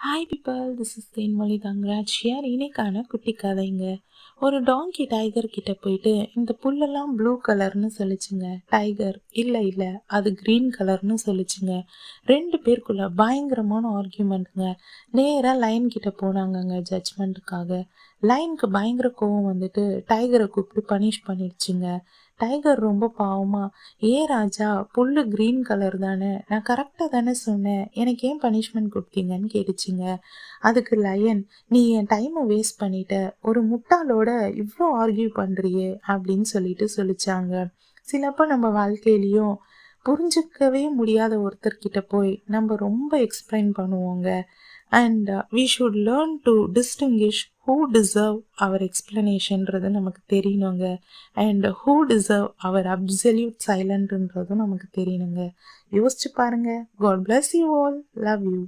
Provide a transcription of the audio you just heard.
Hi people, this is Thenmozhi Thangaraj here. இன்னைக்கான குட்டி கதைங்க. ஒரு டாங்கி டைகர் கிட்ட போயிட்டு இந்த புல்லெல்லாம் ப்ளூ கலர்னு சொல்லிச்சுங்க. டைகர் இல்லை இல்லை அது க்ரீன் கலர்னு சொல்லிச்சுங்க. ரெண்டு பேருக்குள்ள பயங்கரமான ஆர்கியூமெண்ட்டுங்க. நேராக லைன் கிட்ட போனாங்கங்க ஜட்ஜ்மெண்ட்டுக்காக. லைனுக்கு பயங்கர கோவம் வந்துட்டு டைகரை கூப்பிட்டு பனிஷ் பண்ணிடுச்சுங்க. டைகர் ரொம்ப பாவமா, ராஜா புல்லு க்ரீன் கலர் தானே, நான் கரெக்டாக தானே சொன்னேன், எனக்கு ஏன் பனிஷ்மெண்ட் கொடுத்தீங்கன்னு கேட்டுச்சுங்க. அதுக்கு லயன், நீ என் டைமை வேஸ்ட் பண்ணிட்ட, ஒரு முட்டாளோட இவ்வளோ ஆர்கியூ பண்ணுறியே அப்படின்னு சொல்லிச்சாங்க. சிலப்போ நம்ம வாழ்க்கையிலையும் புரிஞ்சுக்கவே முடியாத ஒருத்தர்கிட்ட போய் நம்ம ரொம்ப எக்ஸ்பிளைன் பண்ணுவோங்க. And we should learn to distinguish who deserve our explanation நமக்கு தெரியணுங்க. And who deserve our absolute silentன்றதும் நமக்கு தெரியணுங்க. யோசிச்சு பாருங்க. God bless you all. Love you.